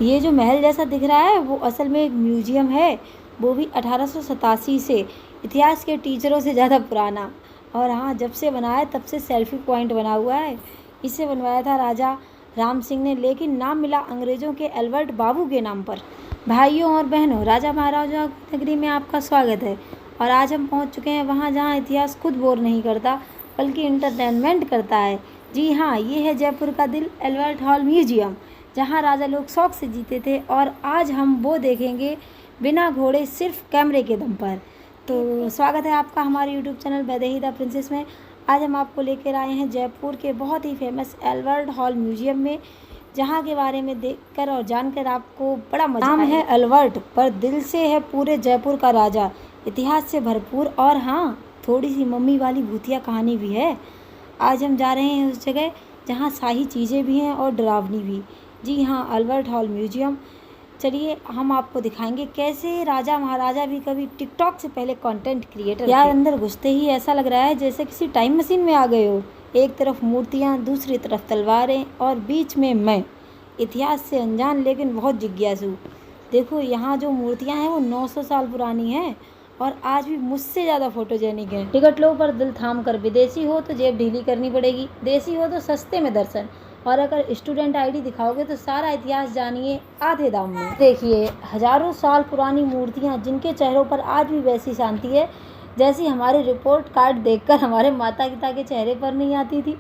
ये जो महल जैसा दिख रहा है वो असल में एक म्यूजियम है, वो भी 1887 से। इतिहास के टीचरों से ज़्यादा पुराना। और हाँ, जब से बना है तब से सेल्फी पॉइंट बना हुआ है। इसे बनवाया था राजा राम सिंह ने, लेकिन नाम मिला अंग्रेज़ों के एल्बर्ट बाबू के नाम पर। भाइयों और बहनों, राजा महाराजा की नगरी में आपका स्वागत है। और आज हम पहुंच चुके हैं वहां जहां इतिहास खुद बोर नहीं करता बल्कि इंटरटेनमेंट करता है। जी हाँ, ये है जयपुर का दिल, एल्बर्ट हॉल म्यूजियम, जहाँ राजा लोग शौक से जीते थे। और आज हम वो देखेंगे बिना घोड़े, सिर्फ कैमरे के दम पर। तो स्वागत है आपका हमारे YouTube channel Vaidehi the princess में। आज हम आपको लेकर आए हैं जयपुर के बहुत ही फेमस एल्बर्ट हॉल म्यूजियम में, जहाँ के बारे में देखकर और जानकर आपको बड़ा मजा आएगा। नाम है एल्बर्ट, पर दिल से है पूरे जयपुर का राजा। इतिहास से भरपूर और हाँ, थोड़ी सी मम्मी वाली भूतिया कहानी भी है। आज हम जा रहे हैं उस जगह जहाँ शाही चीज़ें भी हैं और डरावनी भी। जी हाँ, एल्बर्ट हॉल म्यूजियम। चलिए हम आपको दिखाएंगे कैसे राजा महाराजा भी कभी टिकटॉक से पहले कंटेंट क्रिएटर थे। यार, अंदर घुसते ही ऐसा लग रहा है जैसे किसी टाइम मशीन में आ गए हो। एक तरफ मूर्तियाँ, दूसरी तरफ तलवारें और बीच में मैं, इतिहास से अनजान लेकिन बहुत जिज्ञासु। देखो, यहाँ जो मूर्तियाँ हैं वो 900 साल पुरानी हैं और आज भी मुझसे ज़्यादा फोटोजेनिक है। टिकट लो पर दिल थाम कर। विदेशी हो तो जेब ढीली करनी पड़ेगी, देसी हो तो सस्ते में दर्शन, और अगर स्टूडेंट आईडी दिखाओगे तो सारा इतिहास जानिए आधे दाम में। देखिए, हजारों साल पुरानी मूर्तियाँ जिनके चेहरों पर आज भी वैसी शांति है जैसी हमारे रिपोर्ट कार्ड देखकर हमारे माता पिता के चेहरे पर नहीं आती थी।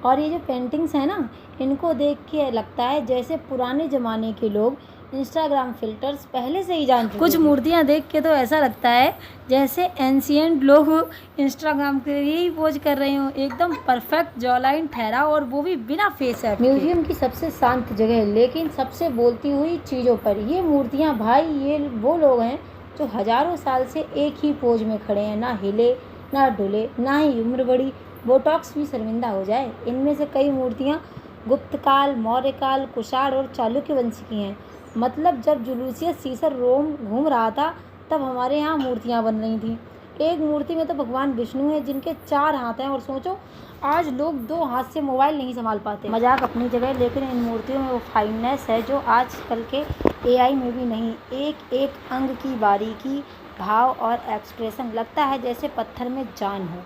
और ये जो पेंटिंग्स हैं ना, इनको देख के लगता है जैसे पुराने ज़माने के लोग इंस्टाग्राम फिल्टर्स पहले से ही जान चुके। कुछ मूर्तियाँ देख के तो ऐसा लगता है जैसे एंशिएंट लोग इंस्टाग्राम के लिए ही पोज कर रहे हो। एकदम परफेक्ट जॉलाइन ठहरा, और वो भी बिना फेस ऐप। म्यूजियम की सबसे शांत जगह लेकिन सबसे बोलती हुई चीज़ों पर ये मूर्तियाँ। भाई, ये वो लोग हैं जो हजारों साल से एक ही पोज में खड़े हैं, ना हिले ना डुले, ना ही उम्र बड़ी बोटॉक्स भी शर्मिंदा हो जाए। इनमें से कई मूर्तियाँ गुप्त काल, मौर्य काल, कुषाण और चालुक्य वंश की हैं। मतलब जब जुलूसियस सीसर रोम घूम रहा था तब हमारे यहाँ मूर्तियाँ बन रही थी। एक मूर्ति में तो भगवान विष्णु है जिनके 4 हाथ हैं, और सोचो आज लोग 2 हाथ से मोबाइल नहीं संभाल पाते। मजाक अपनी जगह, लेकिन इन मूर्तियों में वो फाइननेस है जो आजकल के एआई में भी नहीं। एक एक अंग की बारीकी, भाव और एक्सप्रेशन, लगता है जैसे पत्थर में जान हो।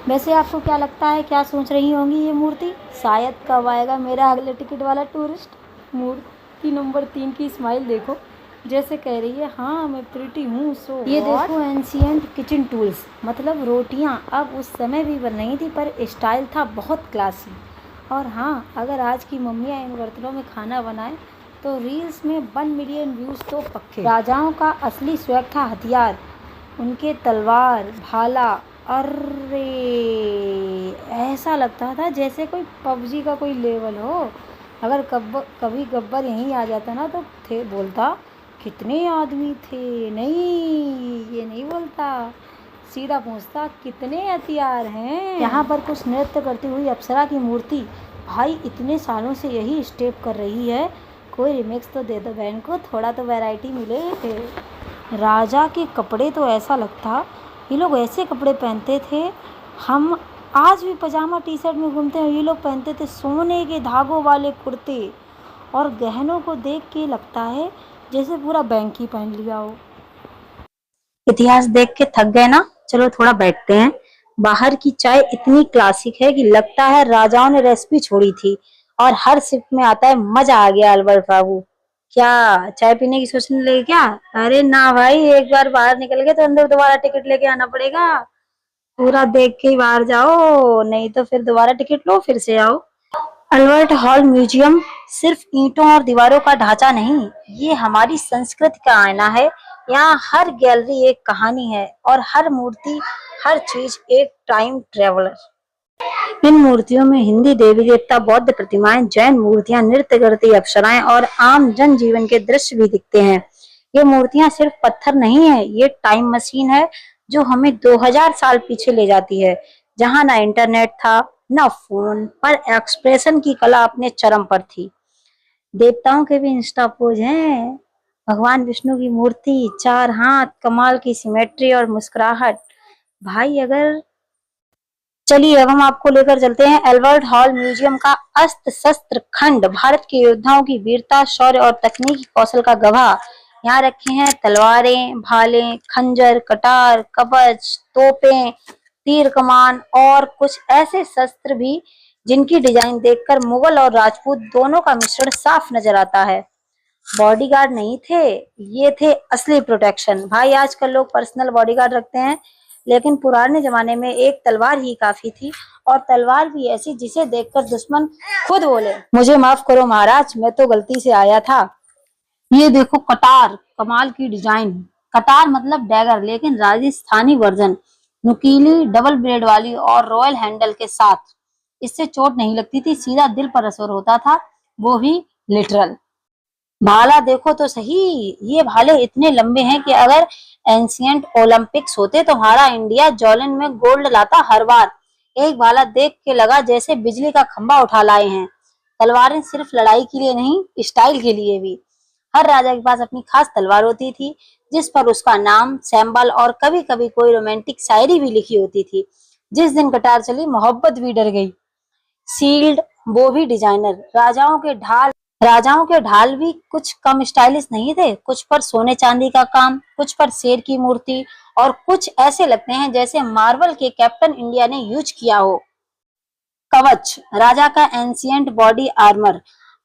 वैसे आपको क्या लगता है, क्या सोच रही होंगी ये मूर्ति? शायद कब आएगा मेरा अगले टिकट वाला टूरिस्ट। मूर्ति नंबर 3 की स्माइल देखो, जैसे कह रही है हाँ मैं प्रिटी हूँ। सो ये देखो, एंशिएंट किचन टूल्स, मतलब रोटियाँ अब उस समय भी बन रही थी पर स्टाइल था बहुत क्लासी। और हाँ, अगर आज की मम्मियाँ इन बर्तनों में खाना बनाए तो रील्स में 1 मिलियन व्यूज़ तो पक्के। राजाओं का असली स्वैग था हथियार, उनके तलवार, भाला। अरे, ऐसा लगता था जैसे कोई पबजी का कोई लेवल हो। अगर कभी गब्बर यहीं आ जाता ना तो थे बोलता कितने आदमी थे। नहीं, ये नहीं बोलता, सीधा पूछता कितने हथियार हैं। यहाँ पर कुछ नृत्य करती हुई अप्सरा की मूर्ति। भाई, इतने सालों से यही स्टेप कर रही है, कोई रिमिक्स तो दे दो बहन को, थोड़ा तो वैरायटी मिले। राजा के कपड़े तो ऐसा लगता ये लोग ऐसे कपड़े पहनते थे। हम आज भी पजामा टी शर्ट में घूमते हैं, ये लोग पहनते थे सोने के धागों वाले कुर्ते। और गहनों को देख के लगता है जैसे पूरा बैंक ही पहन लिया हो। इतिहास देख के थक गए ना? चलो थोड़ा बैठते हैं। बाहर की चाय इतनी क्लासिक है कि लगता है राजाओं ने रेसिपी छोड़ी थी, और हर सिप में आता है मजा आ गया। अल्बर्ट बाबू, क्या चाय पीने की सोचने लगे क्या? अरे ना भाई, एक बार बाहर निकल गए तो अंदर दोबारा टिकट लेके आना पड़ेगा। पूरा देख के ही बाहर जाओ, नहीं तो फिर दोबारा टिकट लो, फिर से आओ। अल्बर्ट हॉल म्यूजियम सिर्फ ईंटों और दीवारों का ढांचा नहीं, ये हमारी संस्कृति का आईना है। यहाँ हर गैलरी एक कहानी है और हर मूर्ति, हर चीज एक टाइम ट्रेवलर। इन मूर्तियों में हिंदी देवी देवता, बौद्ध प्रतिमाएं, जैन मूर्तियां, नृत्य करती अप्सराएं और आम जन जीवन के दृश्य भी दिखते हैं। ये मूर्तियां सिर्फ पत्थर नहीं है, ये टाइम मशीन है जो हमें 2000 साल पीछे ले जाती है, जहां ना इंटरनेट था ना फोन, पर एक्सप्रेशन की कला अपने चरम पर थी। देवताओं के भी इंस्टा पोज हैं। भगवान विष्णु की मूर्ति, 4 हाथ, कमाल की सिमेट्री और मुस्कुराहट। भाई, अगर चलिए अब हम आपको लेकर चलते हैं एल्बर्ट हॉल म्यूजियम का अस्त्र शस्त्र खंड। भारत के योद्धाओं की वीरता, शौर्य और तकनीकी कौशल का गवाह। यहाँ रखे हैं तलवारें, भाले, खंजर, कटार, कवच, तोपें, तीर कमान और कुछ ऐसे शस्त्र भी जिनकी डिजाइन देखकर मुगल और राजपूत दोनों का मिश्रण साफ नजर आता है। बॉडीगार्ड नहीं थे, ये थे असली प्रोटेक्शन। भाई आजकल लोग पर्सनल बॉडीगार्ड रखते हैं, लेकिन पुराने जमाने में एक तलवार ही काफी थी, और तलवार भी ऐसी जिसे देखकर दुश्मन खुद बोले, मुझे माफ करो महाराज, मैं तो गलती से आया था। ये देखो कटार, कमाल की डिजाइन। कटार मतलब डैगर, लेकिन राजस्थानी वर्जन, नुकीली डबल ब्लेड वाली और रॉयल हैंडल के साथ। इससे चोट नहीं लगती थी, सीधा दिल पर असर होता था, वो भी लिटरल। भाला देखो तो सही, ये भाले इतने लंबे हैं कि अगर एंशियंट ओलंपिक्स होते तो हमारा इंडिया जॉलिन में गोल्ड लाता हर बार। एक भाला देख के लगा जैसे बिजली का खंभा उठा लाए हैं। तलवारें सिर्फ लड़ाई के लिए नहीं, स्टाइल के लिए भी। हर राजा के पास अपनी खास तलवार होती थी, जिस पर उसका नाम, सिंबल और कभी कभी कोई रोमांटिक शायरी भी लिखी होती थी। जिस दिन कटार चली, मोहब्बत भी डर गई। शील्ड, वो भी डिजाइनर। राजाओं के ढाल भी कुछ कम स्टाइलिश नहीं थे। कुछ पर सोने चांदी का काम, कुछ पर शेर की मूर्ति, और कुछ ऐसे लगते हैं जैसे मार्वल के कैप्टन इंडिया ने यूज किया हो। कवच, राजा का एंशियंट बॉडी आर्मर।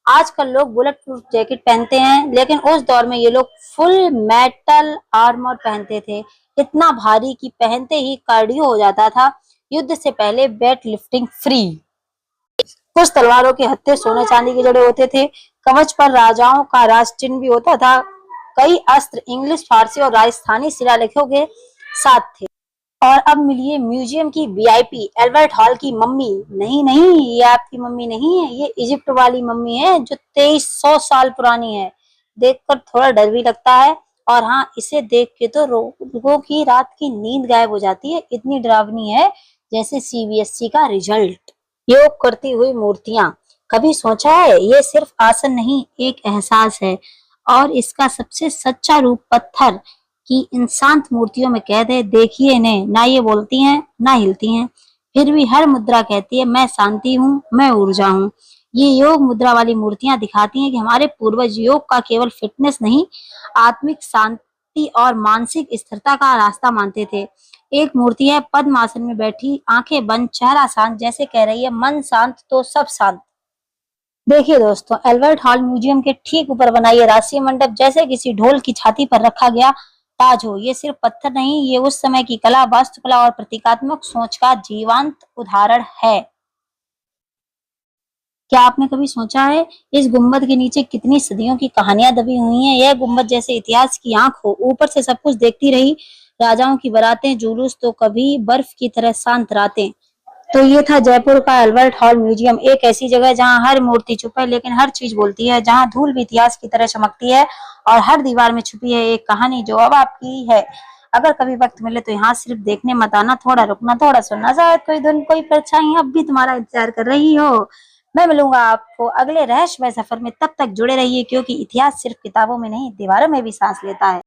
आजकल लोग बुलेट प्रूफ जैकेट पहनते हैं, लेकिन उस दौर में ये लोग फुल मेटल आर्मर पहनते थे, इतना भारी कि पहनते ही कार्डियो हो जाता था। युद्ध से पहले वेट लिफ्टिंग फ्री। कुछ तलवारों के हत्थे सोने चांदी के जड़े होते थे। कवच पर राजाओं का राज चिन्ह भी होता था। कई अस्त्र इंग्लिश, फारसी और राजस्थानी शिलालेखों के साथ थे। और अब मिलिए म्यूजियम की वीआईपी, एल्बर्ट हॉल की मम्मी। नहीं नहीं, ये आपकी मम्मी नहीं है, ये इजिप्ट वाली मम्मी है जो 2300 साल पुरानी है। देखकर थोड़ा डर भी लगता है, और हाँ, इसे देख के तो लोगों की रात की नींद गायब हो जाती है। इतनी डरावनी है जैसे सीबीएसई का रिजल्ट। योग करती हुई मूर्तियां, कभी सोचा है ये सिर्फ आसन नहीं, एक एहसास है। और इसका सबसे सच्चा रूप पत्थर की इन शांत मूर्तियों में कैद है। देखिए इन्हें, ना ये बोलती हैं ना हिलती हैं, फिर भी हर मुद्रा कहती है मैं शांति हूँ, मैं ऊर्जा हूँ। ये योग मुद्रा वाली मूर्तियां दिखाती हैं कि हमारे पूर्वज योग का केवल फिटनेस नहीं, आत्मिक शांति और मानसिक स्थिरता का रास्ता मानते थे। एक मूर्ति है पद्मासन में बैठी, आंखें बंद, चेहरा शांत, जैसे कह रही है मन शांत तो सब शांत। देखिए दोस्तों, एल्बर्ट हॉल म्यूजियम के ठीक ऊपर बनाइए राष्ट्रीय मंडप, जैसे किसी ढोल की छाती पर रखा गया ताज हो। ये सिर्फ पत्थर नहीं, ये उस समय की कला, वास्तुकला और प्रतीकात्मक सोच का जीवंत उदाहरण है। क्या आपने कभी सोचा है इस गुम्बद के नीचे कितनी सदियों की कहानियां दबी हुई हैं? यह गुम्बद जैसे इतिहास की आंख हो, ऊपर से सब कुछ देखती रही, राजाओं की बारातें, जुलूस, तो कभी बर्फ की तरह शांत रातें। तो ये था जयपुर का एल्बर्ट हॉल म्यूजियम, एक ऐसी जगह जहां हर मूर्ति चुप है लेकिन हर चीज बोलती है, जहां धूल भी इतिहास की तरह चमकती है, और हर दीवार में छुपी है एक कहानी जो अब आपकी है। अगर कभी वक्त मिले तो यहाँ सिर्फ देखने मत आना, थोड़ा रुकना, थोड़ा सुनना, शायद कोई धुन, कोई परछाई अब भी तुम्हारा इंतजार कर रही हो। मैं मिलूंगा आपको अगले रहस्यमय सफर में, तब तक जुड़े रहिए, क्योंकि इतिहास सिर्फ किताबों में नहीं, दीवारों में भी सांस लेता है।